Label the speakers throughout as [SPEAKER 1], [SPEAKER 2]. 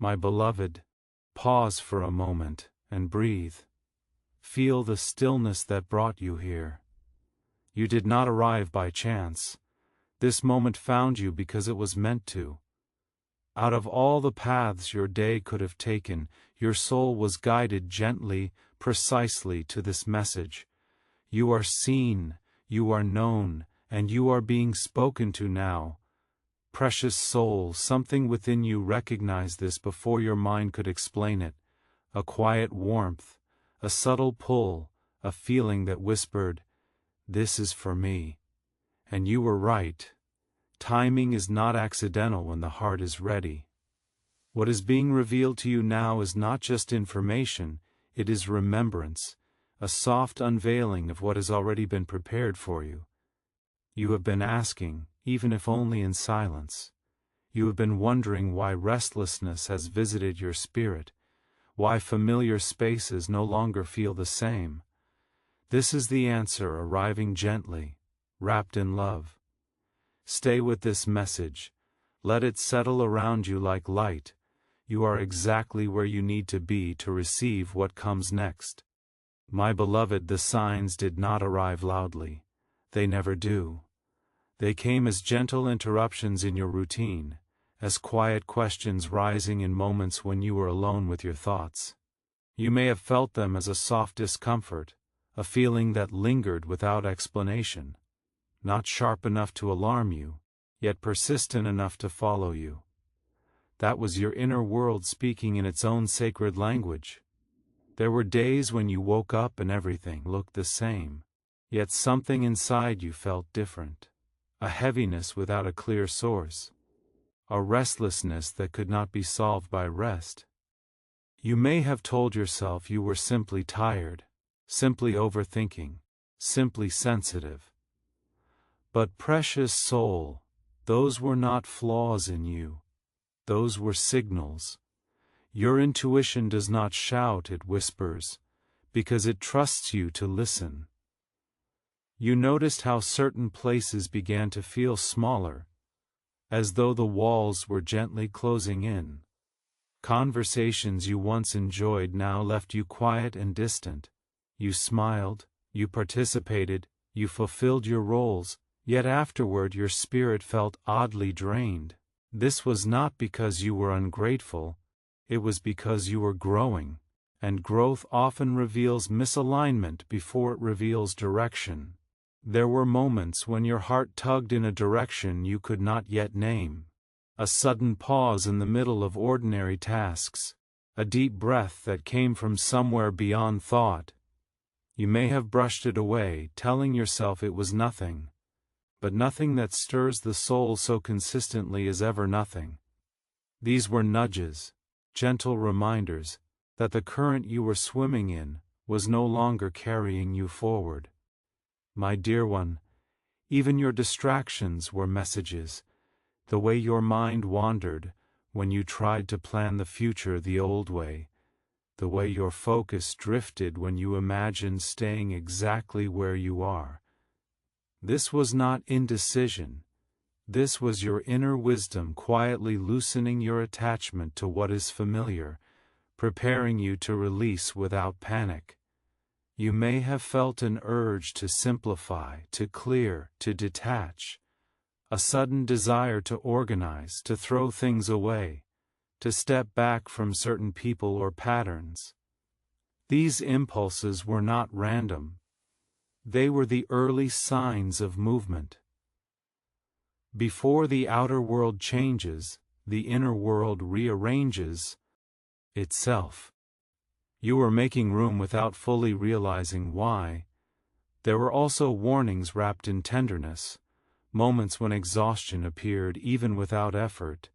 [SPEAKER 1] My beloved, pause for a moment and breathe. Feel the stillness that brought you here. You did not arrive by chance. This moment found you because it was meant to. Out of all the paths your day could have taken, your soul was guided gently, precisely to this message. You are seen, you are known, and you are being spoken to now. Precious soul, something within you recognized this before your mind could explain it. A quiet warmth, a subtle pull, a feeling that whispered, "This is for me." And you were right. Timing is not accidental when the heart is ready. What is being revealed to you now is not just information, it is remembrance, a soft unveiling of what has already been prepared for you. You have been asking, even if only in silence. You have been wondering why restlessness has visited your spirit, why familiar spaces no longer feel the same. This is the answer arriving gently, wrapped in love. Stay with this message. Let it settle around you like light. You are exactly where you need to be to receive what comes next. My beloved, the signs did not arrive loudly. They never do. They came as gentle interruptions in your routine, as quiet questions rising in moments when you were alone with your thoughts. You may have felt them as a soft discomfort, a feeling that lingered without explanation, not sharp enough to alarm you, yet persistent enough to follow you. That was your inner world speaking in its own sacred language. There were days when you woke up and everything looked the same, yet something inside you felt different. A heaviness without a clear source. A restlessness that could not be solved by rest. You may have told yourself you were simply tired, simply overthinking, simply sensitive. But precious soul, those were not flaws in you. Those were signals. Your intuition does not shout, it whispers, because it trusts you to listen. You noticed how certain places began to feel smaller, as though the walls were gently closing in. Conversations you once enjoyed now left you quiet and distant. You smiled, you participated, you fulfilled your roles, yet afterward your spirit felt oddly drained. This was not because you were ungrateful, it was because you were growing, and growth often reveals misalignment before it reveals direction. There were moments when your heart tugged in a direction you could not yet name. A sudden pause in the middle of ordinary tasks. A deep breath that came from somewhere beyond thought. You may have brushed it away, telling yourself it was nothing. But nothing that stirs the soul so consistently is ever nothing. These were nudges, gentle reminders, that the current you were swimming in was no longer carrying you forward. My dear one, even your distractions were messages. The way your mind wandered when you tried to plan the future the old way. The way your focus drifted when you imagined staying exactly where you are. This was not indecision. This was your inner wisdom quietly loosening your attachment to what is familiar, preparing you to release without panic. You may have felt an urge to simplify, to clear, to detach. A sudden desire to organize, to throw things away, to step back from certain people or patterns. These impulses were not random. They were the early signs of movement. Before the outer world changes, the inner world rearranges itself. You were making room without fully realizing why. There were also warnings wrapped in tenderness, moments when exhaustion appeared even without effort,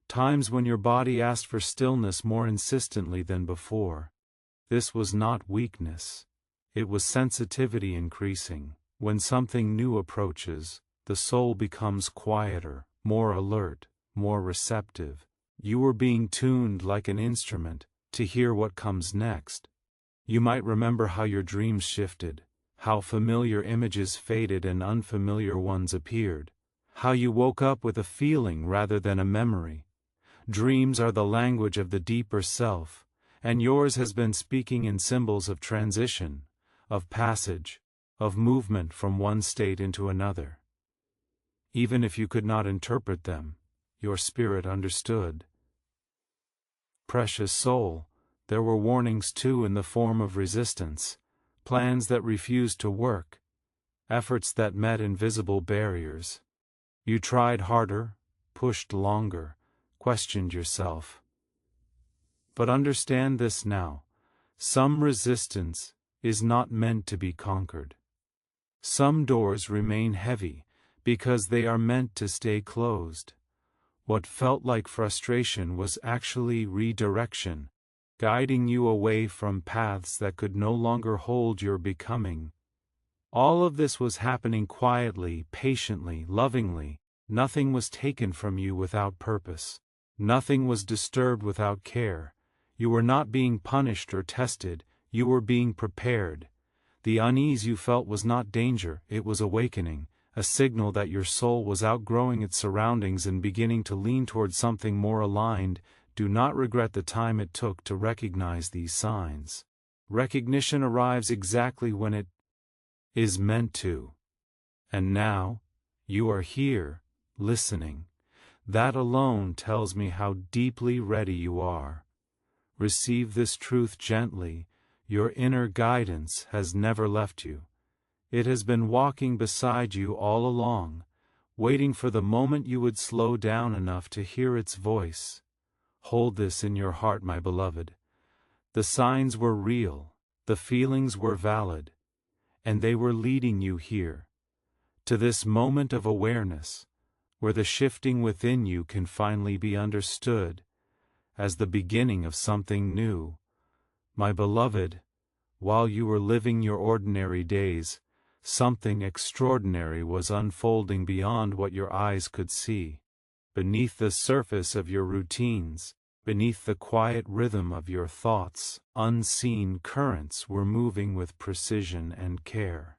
[SPEAKER 1] times when your body asked for stillness more insistently than before. This was not weakness. It was sensitivity increasing. When something new approaches, the soul becomes quieter, more alert, more receptive. You were being tuned like an instrument, to hear what comes next. You might remember how your dreams shifted, how familiar images faded and unfamiliar ones appeared, how you woke up with a feeling rather than a memory, Dreams are the language of the deeper self, and yours has been speaking in symbols of transition, of passage, of movement from one state into another. Even if you could not interpret them, your spirit understood. Precious soul, there were warnings too in the form of resistance, plans that refused to work, efforts that met invisible barriers. You tried harder, pushed longer, questioned yourself. But understand this now: some resistance is not meant to be conquered. Some doors remain heavy because they are meant to stay closed. What felt like frustration was actually redirection, guiding you away from paths that could no longer hold your becoming. All of this was happening quietly, patiently, lovingly. Nothing was taken from you without purpose. Nothing was disturbed without care. You were not being punished or tested, you were being prepared. The unease you felt was not danger, it was awakening, a signal that your soul was outgrowing its surroundings and beginning to lean towards something more aligned. Do not regret the time it took to recognize these signs. Recognition arrives exactly when it is meant to. And now, you are here, listening. That alone tells me how deeply ready you are. Receive this truth gently. Your inner guidance has never left you. It has been walking beside you all along, waiting for the moment you would slow down enough to hear its voice. Hold this in your heart, my beloved. The signs were real, the feelings were valid, and they were leading you here, to this moment of awareness, where the shifting within you can finally be understood as the beginning of something new. My beloved, while you were living your ordinary days, something extraordinary was unfolding beyond what your eyes could see. Beneath the surface of your routines, beneath the quiet rhythm of your thoughts, unseen currents were moving with precision and care.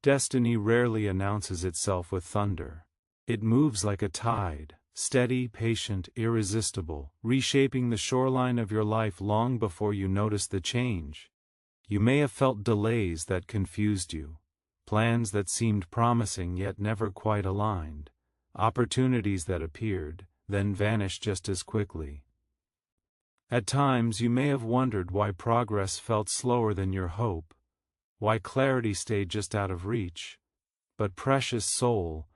[SPEAKER 1] Destiny rarely announces itself with thunder. It moves like a tide, steady, patient, irresistible, reshaping the shoreline of your life long before you notice the change. You may have felt delays that confused you, plans that seemed promising yet never quite aligned, opportunities that appeared, then vanished just as quickly. At times you may have wondered why progress felt slower than your hope, why clarity stayed just out of reach. But precious soul,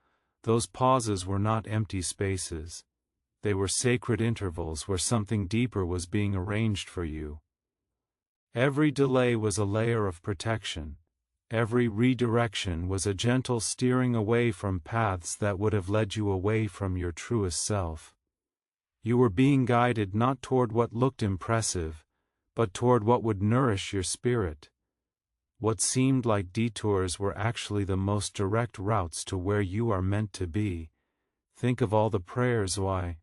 [SPEAKER 1] those pauses were not empty spaces. They were sacred intervals where something deeper was being arranged for you. Every delay was a layer of protection. Every redirection was a gentle steering away from paths that would have led you away from your truest self. You were being guided not toward what looked impressive, but toward what would nourish your spirit. What seemed like detours were actually the most direct routes to where you are meant to be. Think of all the prayers why?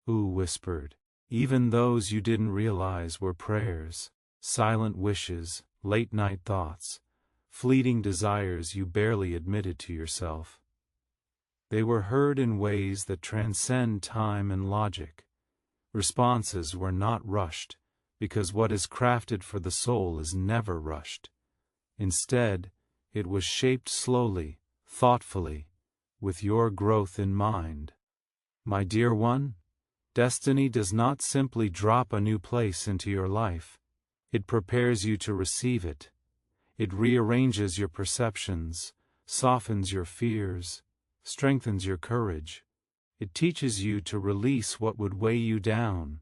[SPEAKER 1] Ooh whispered. Even those you didn't realize were prayers, silent wishes, late-night thoughts, fleeting desires you barely admitted to yourself. They were heard in ways that transcend time and logic. Responses were not rushed, because what is crafted for the soul is never rushed. Instead, it was shaped slowly, thoughtfully, with your growth in mind. My dear one, destiny does not simply drop a new place into your life. It prepares you to receive it. It rearranges your perceptions, softens your fears, strengthens your courage. It teaches you to release what would weigh you down.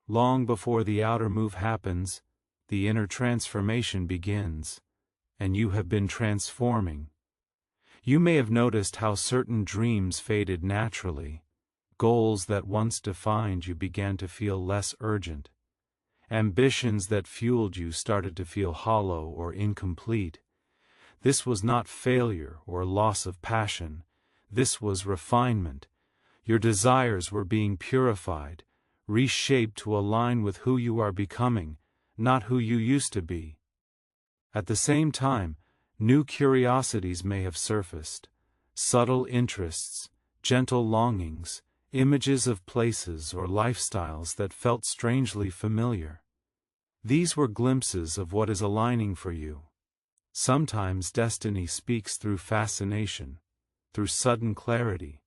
[SPEAKER 1] Long before the outer move happens, the inner transformation begins, and you have been transforming. You may have noticed how certain dreams faded naturally. Goals that once defined you began to feel less urgent. Ambitions that fueled you started to feel hollow or incomplete. This was not failure or loss of passion. This was refinement. Your desires were being purified, reshaped to align with who you are becoming, not who you used to be. At the same time, new curiosities may have surfaced, subtle interests, gentle longings, images of places or lifestyles that felt strangely familiar. These were glimpses of what is aligning for you. Sometimes destiny speaks through fascination, through sudden clarity,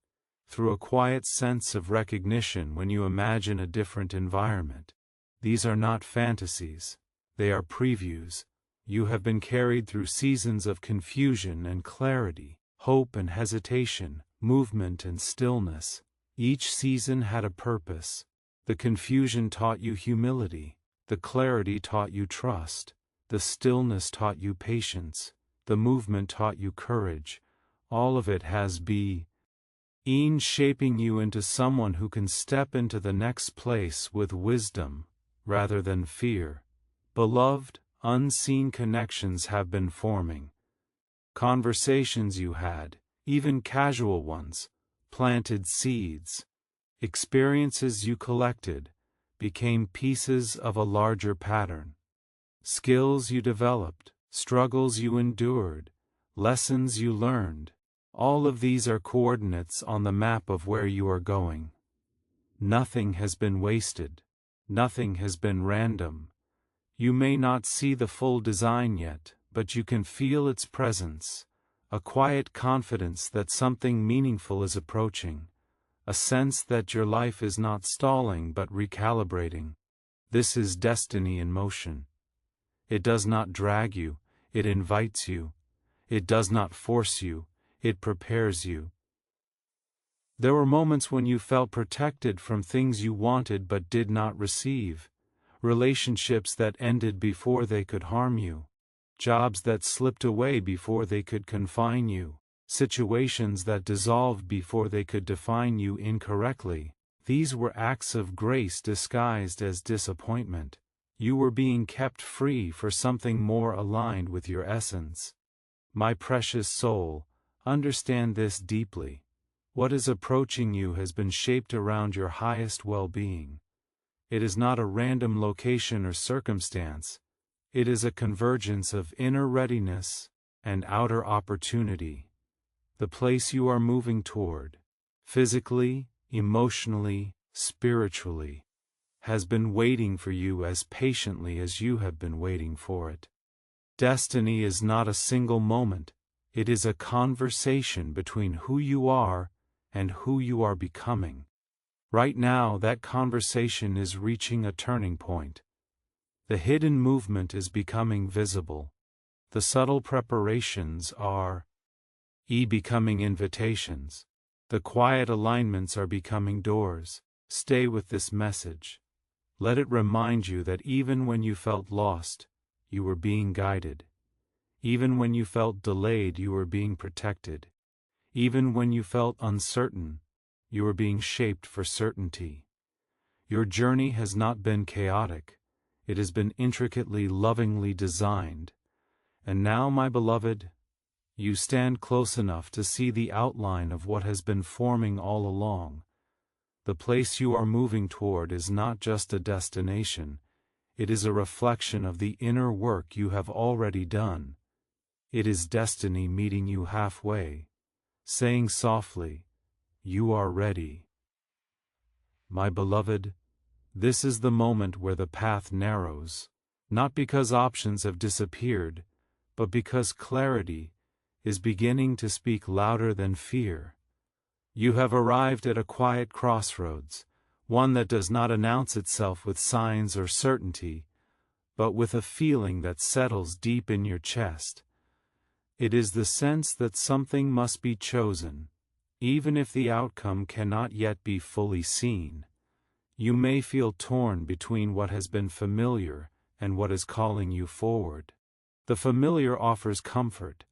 [SPEAKER 1] through a quiet sense of recognition when you imagine a different environment. These are not fantasies, they are previews. You have been carried through seasons of confusion and clarity, hope and hesitation, movement and stillness. Each season had a purpose. The confusion taught you humility, the clarity taught you trust, the stillness taught you patience, the movement taught you courage. All of it has been shaping you into someone who can step into the next place with wisdom, rather than fear. Beloved, unseen connections have been forming. Conversations you had, even casual ones, planted seeds. Experiences you collected became pieces of a larger pattern. Skills you developed, struggles you endured, lessons you learned, all of these are coordinates on the map of where you are going. Nothing has been wasted. Nothing has been random. You may not see the full design yet, but you can feel its presence, a quiet confidence that something meaningful is approaching, a sense that your life is not stalling but recalibrating. This is destiny in motion. It does not drag you, it invites you. It does not force you, it prepares you. There were moments when you felt protected from things you wanted but did not receive. Relationships that ended before they could harm you. Jobs that slipped away before they could confine you. Situations that dissolved before they could define you incorrectly. These were acts of grace disguised as disappointment. You were being kept free for something more aligned with your essence. My precious soul, understand this deeply. What is approaching you has been shaped around your highest well-being. It is not a random location or circumstance. It is a convergence of inner readiness and outer opportunity. The place you are moving toward, physically, emotionally, spiritually, has been waiting for you as patiently as you have been waiting for it. Destiny is not a single moment. It is a conversation between who you are and who you are becoming. Right now, that conversation is reaching a turning point. The hidden movement is becoming visible. The subtle preparations are becoming invitations. The quiet alignments are becoming doors. Stay with this message. Let it remind you that even when you felt lost, you were being guided. Even when you felt delayed, you were being protected. Even when you felt uncertain, you are being shaped for certainty. Your journey has not been chaotic. It has been intricately, lovingly designed. And now, my beloved, you stand close enough to see the outline of what has been forming all along. The place you are moving toward is not just a destination. It is a reflection of the inner work you have already done. It is destiny meeting you halfway, saying softly, "You are ready." My beloved, this is the moment where the path narrows, not because options have disappeared, but because clarity is beginning to speak louder than fear. You have arrived at a quiet crossroads, one that does not announce itself with signs or certainty, but with a feeling that settles deep in your chest. It is the sense that something must be chosen, even if the outcome cannot yet be fully seen. You may feel torn between what has been familiar and what is calling you forward. The familiar offers comfort.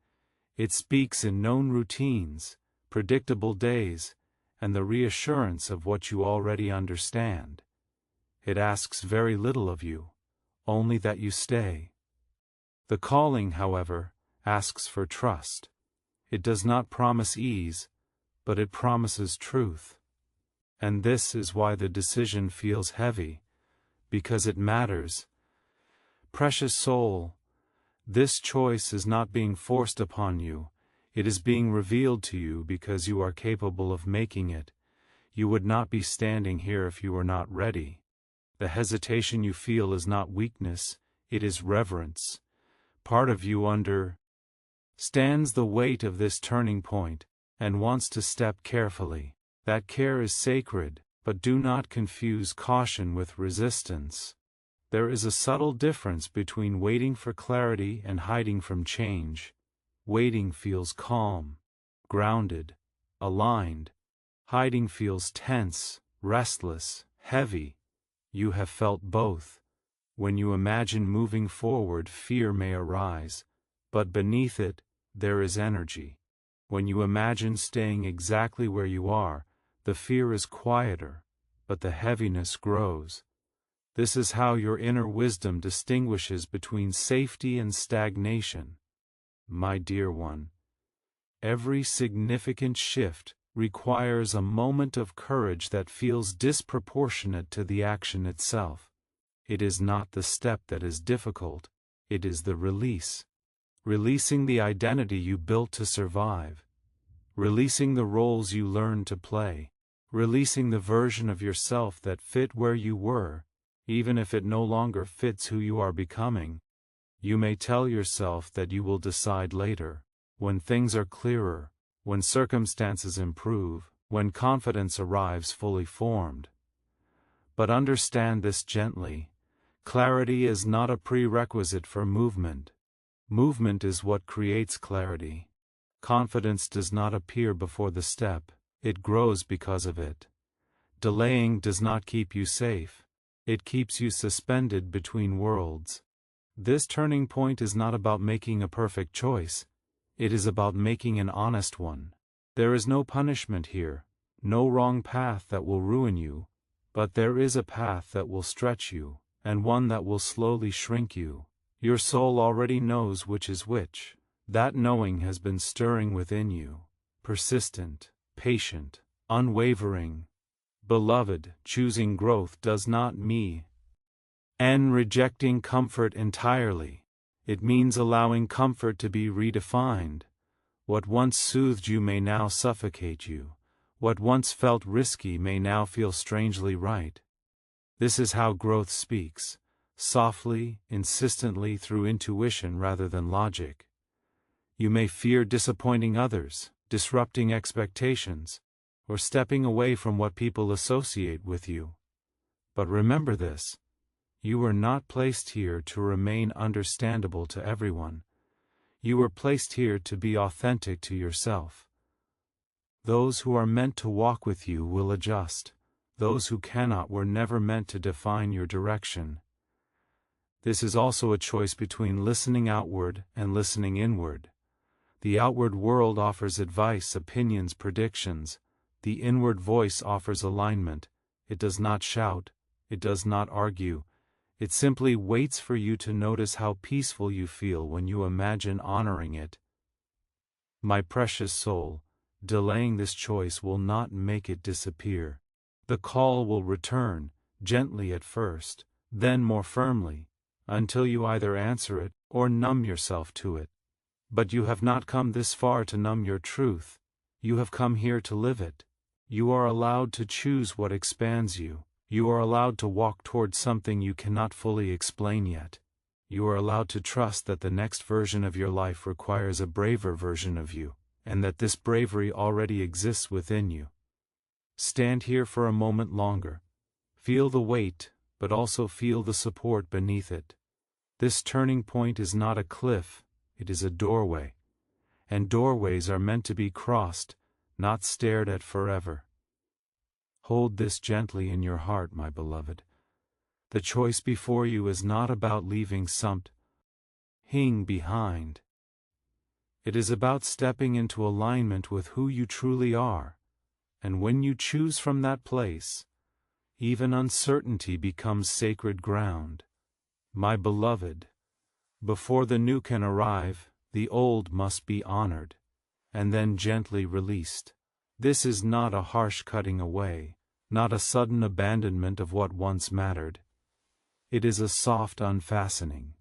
[SPEAKER 1] It speaks in known routines, predictable days, and the reassurance of what you already understand. It asks very little of you, only that you stay. The calling, however, asks for trust. It does not promise ease, but it promises truth. And this is why the decision feels heavy, because it matters. Precious soul, this choice is not being forced upon you, it is being revealed to you because you are capable of making it. You would not be standing here if you were not ready. The hesitation you feel is not weakness, it is reverence. Part of you understands the weight of this turning point, and wants to step carefully. That care is sacred, but do not confuse caution with resistance. There is a subtle difference between waiting for clarity and hiding from change. Waiting feels calm, grounded, aligned. Hiding feels tense, restless, heavy. You have felt both. When you imagine moving forward, fear may arise, but beneath it, there is energy. When you imagine staying exactly where you are, the fear is quieter, but the heaviness grows. This is how your inner wisdom distinguishes between safety and stagnation. My dear one, every significant shift requires a moment of courage that feels disproportionate to the action itself. It is not the step that is difficult, it is the release. Releasing the identity you built to survive. Releasing the roles you learned to play. Releasing the version of yourself that fit where you were, even if it no longer fits who you are becoming. You may tell yourself that you will decide later, when things are clearer, when circumstances improve, when confidence arrives fully formed. But understand this gently. Clarity is not a prerequisite for movement. Movement is what creates clarity. Confidence does not appear before the step, it grows because of it. Delaying does not keep you safe, it keeps you suspended between worlds. This turning point is not about making a perfect choice, it is about making an honest one. There is no punishment here, no wrong path that will ruin you, but there is a path that will stretch you, and one that will slowly shrink you. Your soul already knows which is which. That knowing has been stirring within you, persistent, patient, unwavering. Beloved, choosing growth does not mean rejecting comfort entirely. It means allowing comfort to be redefined. What once soothed you may now suffocate you. What once felt risky may now feel strangely right. This is how growth speaks, softly, insistently, through intuition rather than logic. You may fear disappointing others, disrupting expectations, or stepping away from what people associate with you. But remember this: you were not placed here to remain understandable to everyone. You were placed here to be authentic to yourself. Those who are meant to walk with you will adjust. Those who cannot were never meant to define your direction. This is also a choice between listening outward and listening inward. The outward world offers advice, opinions, predictions. The inward voice offers alignment. It does not shout, it does not argue. It simply waits for you to notice how peaceful you feel when you imagine honoring it. My precious soul, delaying this choice will not make it disappear. The call will return, gently at first, then more firmly, until you either answer it or numb yourself to it. But you have not come this far to numb your truth. You have come here to live it. You are allowed to choose what expands you. You are allowed to walk towards something you cannot fully explain yet. You are allowed to trust that the next version of your life requires a braver version of you, and that this bravery already exists within you. Stand here for a moment longer. Feel the weight, but also feel the support beneath it. This turning point is not a cliff, it is a doorway. And doorways are meant to be crossed, not stared at forever. Hold this gently in your heart, my beloved. The choice before you is not about leaving something behind. It is about stepping into alignment with who you truly are. And when you choose from that place, even uncertainty becomes sacred ground. My beloved, before the new can arrive, the old must be honored, and then gently released. This is not a harsh cutting away, not a sudden abandonment of what once mattered. It is a soft unfastening,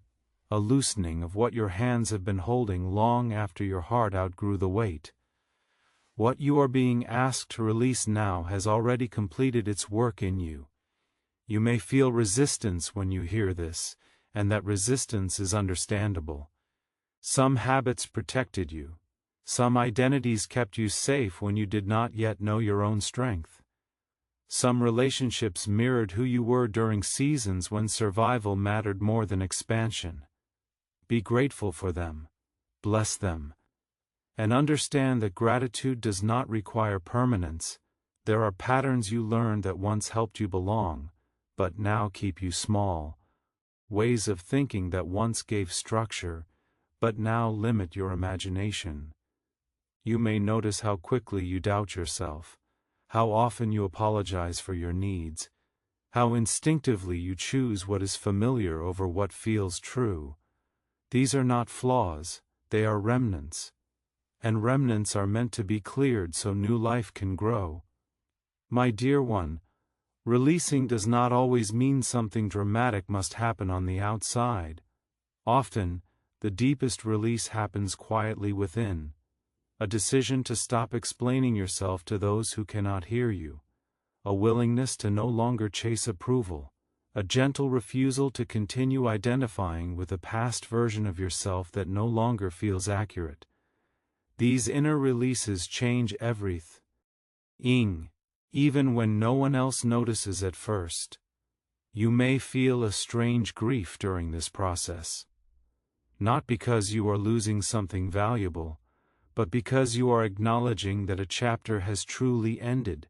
[SPEAKER 1] a loosening of what your hands have been holding long after your heart outgrew the weight. What you are being asked to release now has already completed its work in you. You may feel resistance when you hear this, and that resistance is understandable. Some habits protected you. Some identities kept you safe when you did not yet know your own strength. Some relationships mirrored who you were during seasons when survival mattered more than expansion. Be grateful for them. Bless them. And understand that gratitude does not require permanence. There are patterns you learned that once helped you belong, but now keep you small. Ways of thinking that once gave structure, but now limit your imagination. You may notice how quickly you doubt yourself, how often you apologize for your needs, how instinctively you choose what is familiar over what feels true. These are not flaws, they are remnants. And remnants are meant to be cleared so new life can grow. My dear one, releasing does not always mean something dramatic must happen on the outside. Often, the deepest release happens quietly within. A decision to stop explaining yourself to those who cannot hear you. A willingness to no longer chase approval. A gentle refusal to continue identifying with a past version of yourself that no longer feels accurate. These inner releases change everything, even when no one else notices at first. You may feel a strange grief during this process. Not because you are losing something valuable, but because you are acknowledging that a chapter has truly ended.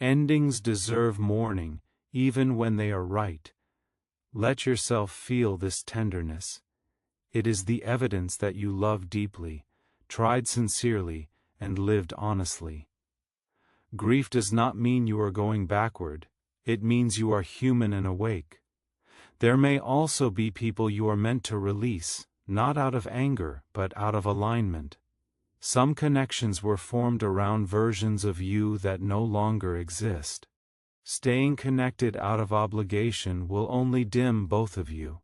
[SPEAKER 1] Endings deserve mourning, even when they are right. Let yourself feel this tenderness. It is the evidence that you love deeply, tried sincerely, and lived honestly. Grief does not mean you are going backward, it means you are human and awake. There may also be people you are meant to release, not out of anger, but out of alignment. Some connections were formed around versions of you that no longer exist. Staying connected out of obligation will only dim both of you.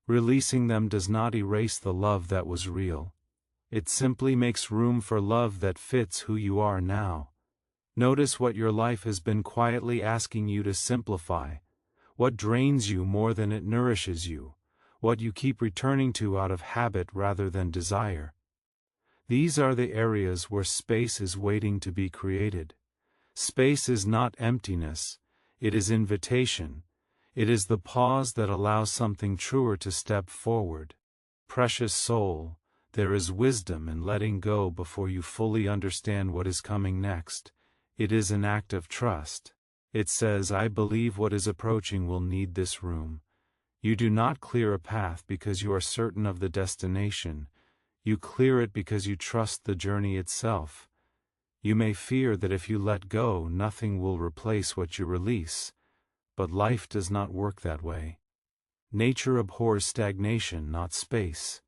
[SPEAKER 1] Releasing them does not erase the love that was real. It simply makes room for love that fits who you are now. Notice what your life has been quietly asking you to simplify, what drains you more than it nourishes you, what you keep returning to out of habit rather than desire. These are the areas where space is waiting to be created. Space is not emptiness, it is invitation. It is the pause that allows something truer to step forward. Precious soul, there is wisdom in letting go before you fully understand what is coming next. It is an act of trust. It says, I believe what is approaching will need this room. You do not clear a path because you are certain of the destination. You clear it because you trust the journey itself. You may fear that if you let go, nothing will replace what you release. But life does not work that way. Nature abhors stagnation, not space.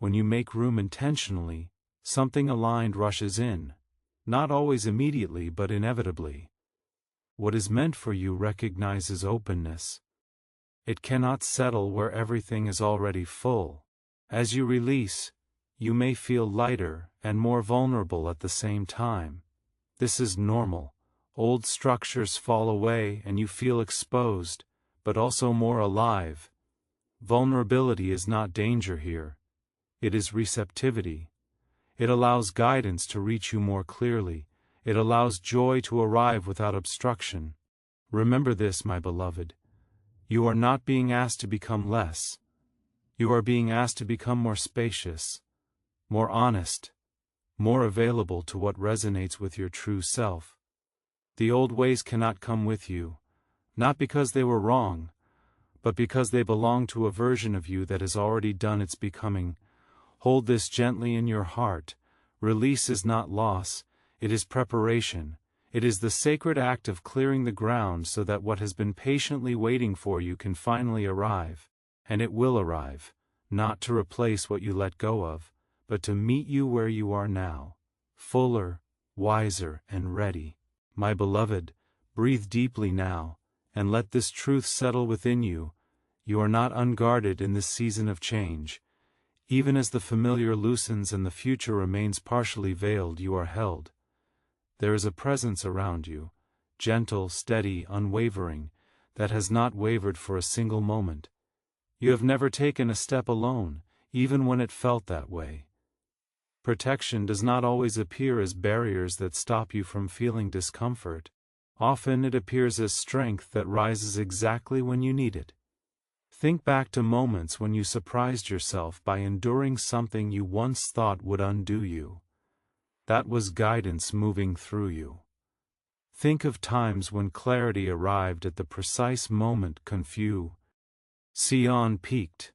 [SPEAKER 1] When you make room intentionally, something aligned rushes in. Not always immediately, but inevitably. What is meant for you recognizes openness. It cannot settle where everything is already full. As you release, you may feel lighter and more vulnerable at the same time. This is normal. Old structures fall away and you feel exposed, but also more alive. Vulnerability is not danger here. It is receptivity. It allows guidance to reach you more clearly. It allows joy to arrive without obstruction. Remember this, my beloved. You are not being asked to become less. You are being asked to become more spacious, more honest, more available to what resonates with your true self. The old ways cannot come with you, not because they were wrong, but because they belong to a version of you that has already done its becoming. Hold this gently in your heart. Release is not loss, it is preparation. It is the sacred act of clearing the ground so that what has been patiently waiting for you can finally arrive. And it will arrive, not to replace what you let go of, but to meet you where you are now, fuller, wiser, and ready. My beloved, breathe deeply now, and let this truth settle within you. You are not unguarded in this season of change. Even as the familiar loosens and the future remains partially veiled, you are held. There is a presence around you, gentle, steady, unwavering, that has not wavered for a single moment. You have never taken a step alone, even when it felt that way. Protection does not always appear as barriers that stop you from feeling discomfort. Often it appears as strength that rises exactly when you need it. Think back to moments when you surprised yourself by enduring something you once thought would undo you. That was guidance moving through you. Think of times when clarity arrived at the precise moment Confucius peaked.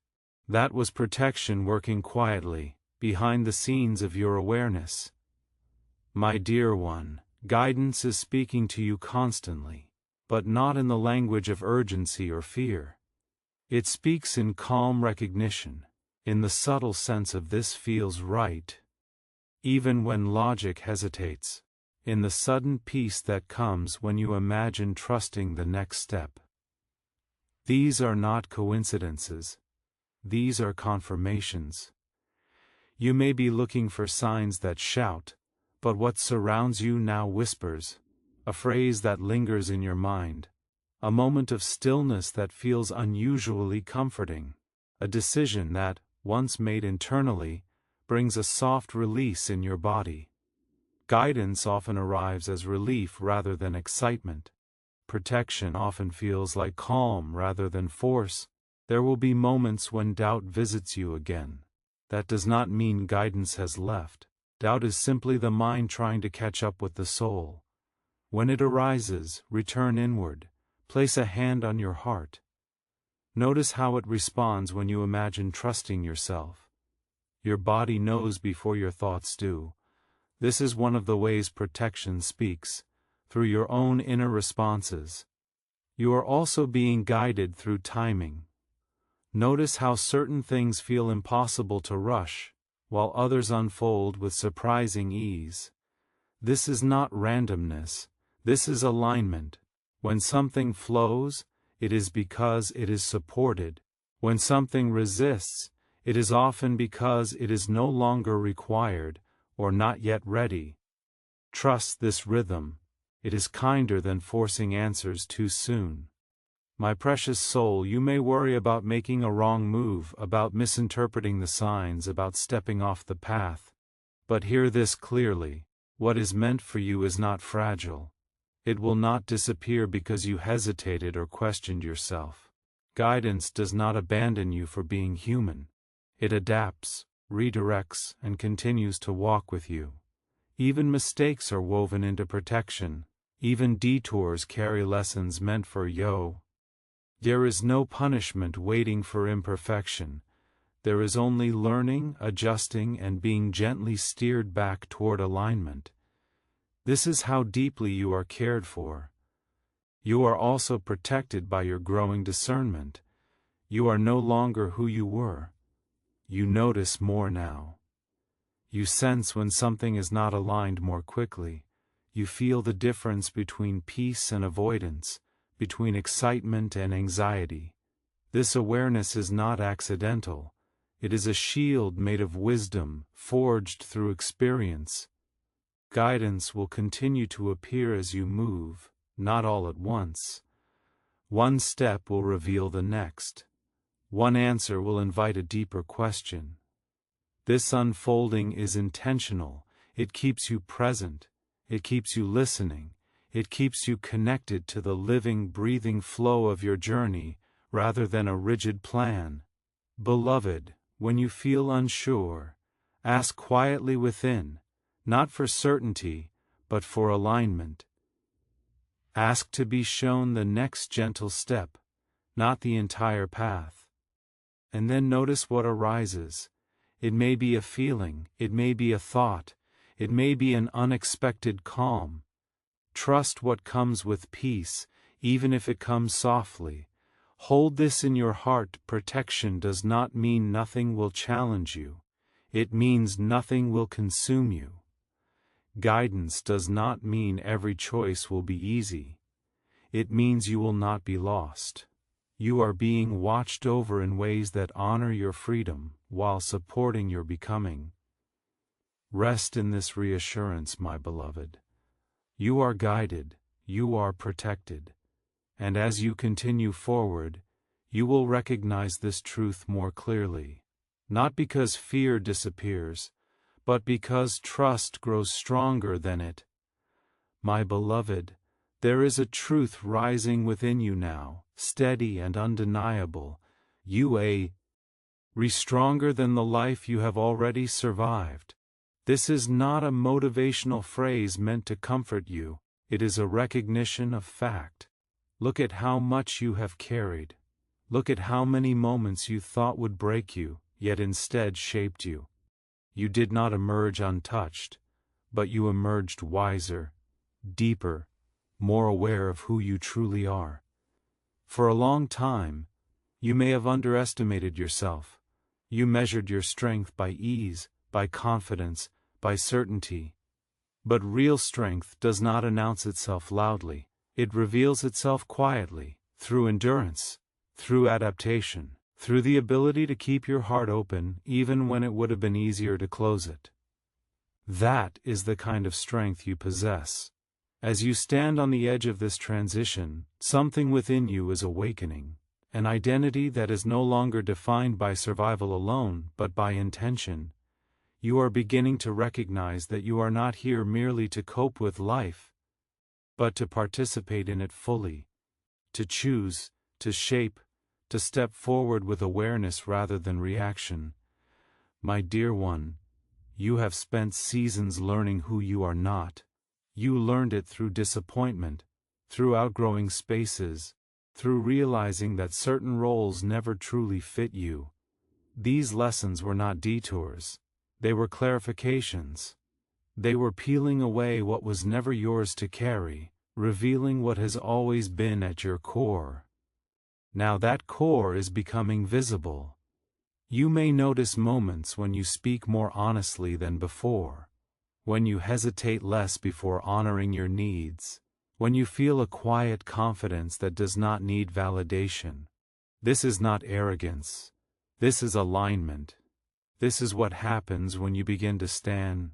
[SPEAKER 1] That was protection working quietly, behind the scenes of your awareness. My dear one, guidance is speaking to you constantly, but not in the language of urgency or fear. It speaks in calm recognition, in the subtle sense of "this feels right," even when logic hesitates, in the sudden peace that comes when you imagine trusting the next step. These are not coincidences. These are confirmations. You may be looking for signs that shout, but what surrounds you now whispers, a phrase that lingers in your mind, a moment of stillness that feels unusually comforting, a decision that, once made internally, brings a soft release in your body. Guidance often arrives as relief rather than excitement. Protection often feels like calm rather than force. There will be moments when doubt visits you again. That does not mean guidance has left. Doubt is simply the mind trying to catch up with the soul. When it arises, return inward. Place a hand on your heart. Notice how it responds when you imagine trusting yourself. Your body knows before your thoughts do. This is one of the ways protection speaks, through your own inner responses. You are also being guided through timing. Notice how certain things feel impossible to rush, while others unfold with surprising ease. This is not randomness, this is alignment. When something flows, it is because it is supported. When something resists, it is often because it is no longer required, or not yet ready. Trust this rhythm. It is kinder than forcing answers too soon. My precious soul, you may worry about making a wrong move, about misinterpreting the signs, about stepping off the path. But hear this clearly: what is meant for you is not fragile. It will not disappear because you hesitated or questioned yourself. Guidance does not abandon you for being human. It adapts, redirects, and continues to walk with you. Even mistakes are woven into protection. Even detours carry lessons meant for you. There is no punishment waiting for imperfection. There is only learning, adjusting, and being gently steered back toward alignment. This is how deeply you are cared for. You are also protected by your growing discernment. You are no longer who you were. You notice more now. You sense when something is not aligned more quickly. You feel the difference between peace and avoidance, between excitement and anxiety. This awareness is not accidental. It is a shield made of wisdom, forged through experience. Guidance will continue to appear as you move, not all at once. One step will reveal the next. One answer will invite a deeper question. This unfolding is intentional. It keeps you present. It keeps you listening. It keeps you connected to the living, breathing flow of your journey, rather than a rigid plan. Beloved, when you feel unsure, ask quietly within, not for certainty, but for alignment. Ask to be shown the next gentle step, not the entire path. And then notice what arises. It may be a feeling, it may be a thought, it may be an unexpected calm. Trust what comes with peace, even if it comes softly. Hold this in your heart: protection does not mean nothing will challenge you. It means nothing will consume you. Guidance does not mean every choice will be easy. It means you will not be lost. You are being watched over in ways that honor your freedom while supporting your becoming. Rest in this reassurance, my beloved. You are guided, you are protected, and as you continue forward, you will recognize this truth more clearly, not because fear disappears, but because trust grows stronger than it. My beloved, there is a truth rising within you now, steady and undeniable. You are stronger than the life you have already survived. This is not a motivational phrase meant to comfort you, it is a recognition of fact. Look at how much you have carried. Look at how many moments you thought would break you, yet instead shaped you. You did not emerge untouched, but you emerged wiser, deeper, more aware of who you truly are. For a long time, you may have underestimated yourself. You measured your strength by ease, by confidence, by certainty. But real strength does not announce itself loudly. It reveals itself quietly, through endurance, through adaptation, through the ability to keep your heart open even when it would have been easier to close it. That is the kind of strength you possess. As you stand on the edge of this transition, something within you is awakening, an identity that is no longer defined by survival alone but by intention. You are beginning to recognize that you are not here merely to cope with life, but to participate in it fully, to choose, to shape, to step forward with awareness rather than reaction. My dear one, you have spent seasons learning who you are not. You learned it through disappointment, through outgrowing spaces, through realizing that certain roles never truly fit you. These lessons were not detours. They were clarifications. They were peeling away what was never yours to carry, revealing what has always been at your core. Now that core is becoming visible. You may notice moments when you speak more honestly than before, when you hesitate less before honoring your needs, when you feel a quiet confidence that does not need validation. This is not arrogance. This is alignment. This is what happens when you begin to stand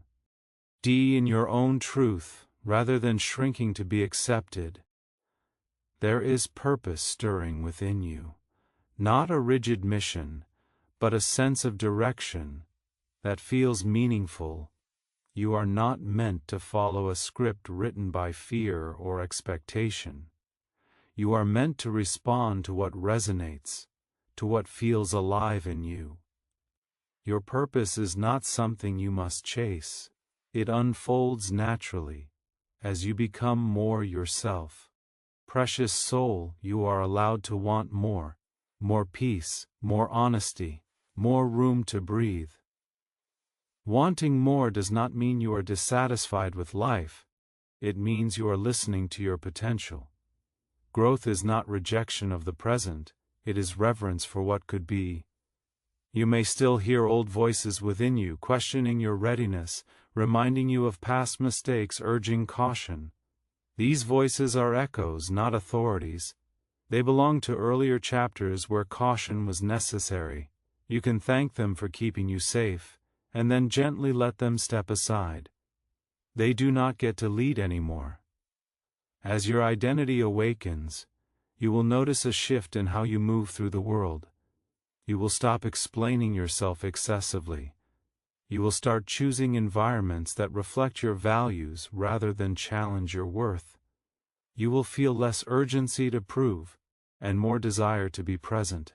[SPEAKER 1] in your own truth, rather than shrinking to be accepted. There is purpose stirring within you, not a rigid mission, but a sense of direction that feels meaningful. You are not meant to follow a script written by fear or expectation. You are meant to respond to what resonates, to what feels alive in you. Your purpose is not something you must chase. It unfolds naturally, as you become more yourself. Precious soul, you are allowed to want more peace, more honesty, more room to breathe. Wanting more does not mean you are dissatisfied with life. It means you are listening to your potential. Growth is not rejection of the present, it is reverence for what could be. You may still hear old voices within you questioning your readiness, reminding you of past mistakes, urging caution. These voices are echoes, not authorities. They belong to earlier chapters where caution was necessary. You can thank them for keeping you safe, and then gently let them step aside. They do not get to lead anymore. As your identity awakens, you will notice a shift in how you move through the world. You will stop explaining yourself excessively. You will start choosing environments that reflect your values rather than challenge your worth. You will feel less urgency to prove, and more desire to be present.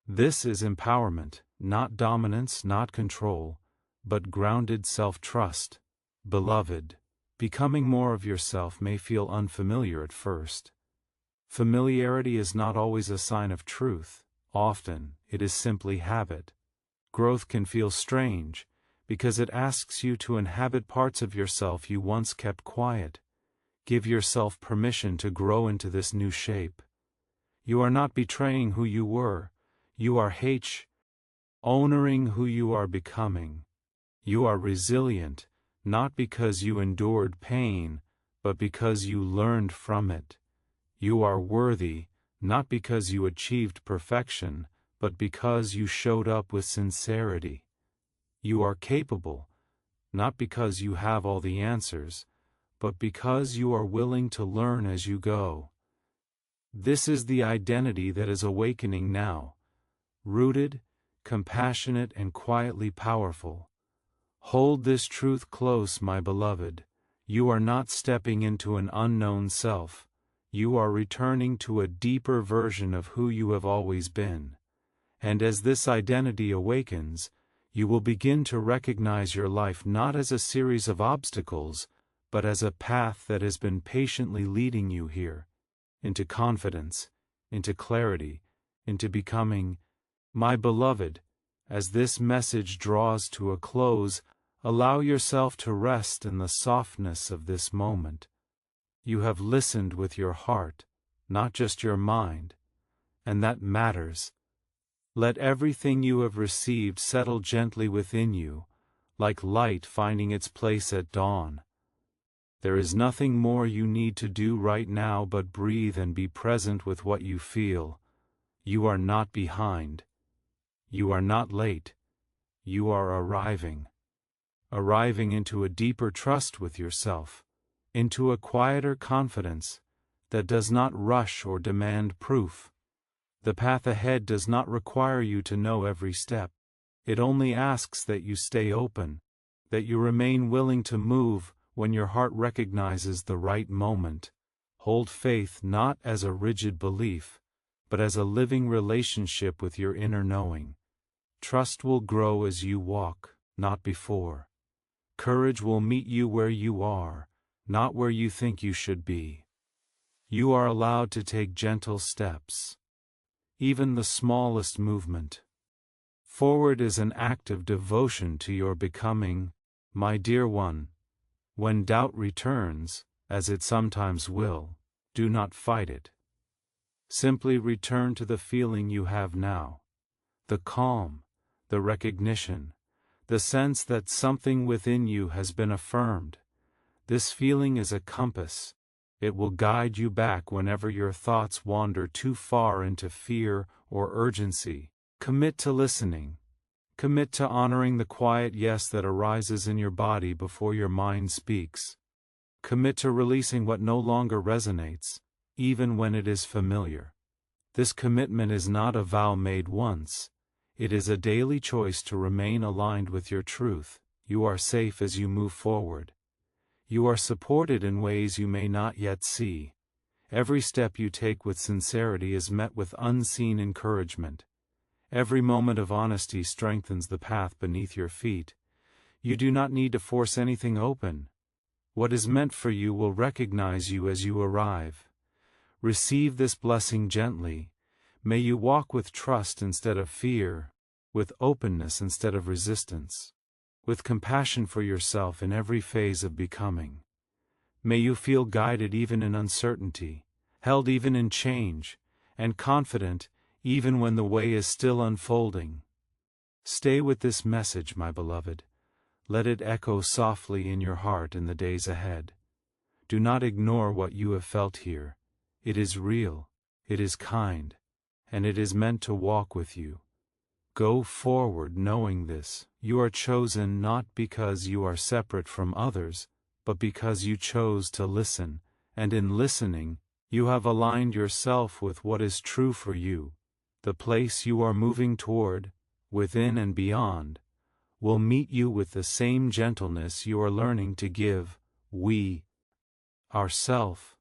[SPEAKER 1] This is empowerment, not dominance, not control, but grounded self-trust. Beloved, becoming more of yourself may feel unfamiliar at first. Familiarity is not always a sign of truth. Often, it is simply habit. Growth can feel strange, because it asks you to inhabit parts of yourself you once kept quiet. Give yourself permission to grow into this new shape. You are not betraying who you were. You are honoring who you are becoming. You are resilient, not because you endured pain, but because you learned from it. You are worthy, not because you achieved perfection, but because you showed up with sincerity. You are capable, not because you have all the answers, but because you are willing to learn as you go. This is the identity that is awakening now, rooted, compassionate, and quietly powerful. Hold this truth close, my beloved. You are not stepping into an unknown self. You are returning to a deeper version of who you have always been. And as this identity awakens, you will begin to recognize your life not as a series of obstacles, but as a path that has been patiently leading you here, into confidence, into clarity, into becoming. My beloved, as this message draws to a close, allow yourself to rest in the softness of this moment. You have listened with your heart, not just your mind, and that matters. Let everything you have received settle gently within you, like light finding its place at dawn. There is nothing more you need to do right now but breathe and be present with what you feel. You are not behind. You are not late. You are arriving. Arriving into a deeper trust with yourself, into a quieter confidence that does not rush or demand proof. The path ahead does not require you to know every step. It only asks that you stay open, that you remain willing to move when your heart recognizes the right moment. Hold faith not as a rigid belief, but as a living relationship with your inner knowing. Trust will grow as you walk, not before. Courage will meet you where you are, not where you think you should be. You are allowed to take gentle steps. Even the smallest movement forward is an act of devotion to your becoming, my dear one. When doubt returns, as it sometimes will, do not fight it. Simply return to the feeling you have now. The calm, the recognition, the sense that something within you has been affirmed. This feeling is a compass. It will guide you back whenever your thoughts wander too far into fear or urgency. Commit to listening. Commit to honoring the quiet yes that arises in your body before your mind speaks. Commit to releasing what no longer resonates, even when it is familiar. This commitment is not a vow made once. It is a daily choice to remain aligned with your truth. You are safe as you move forward. You are supported in ways you may not yet see. Every step you take with sincerity is met with unseen encouragement. Every moment of honesty strengthens the path beneath your feet. You do not need to force anything open. What is meant for you will recognize you as you arrive. Receive this blessing gently. May you walk with trust instead of fear, with openness instead of resistance, with compassion for yourself in every phase of becoming. May you feel guided even in uncertainty, held even in change, and confident even when the way is still unfolding. Stay with this message, my beloved. Let it echo softly in your heart in the days ahead. Do not ignore what you have felt here. It is real, it is kind, and it is meant to walk with you. Go forward knowing this. You are chosen not because you are separate from others, but because you chose to listen, and in listening, you have aligned yourself with what is true for you. The place you are moving toward, within and beyond, will meet you with the same gentleness you are learning to give. We, ourself,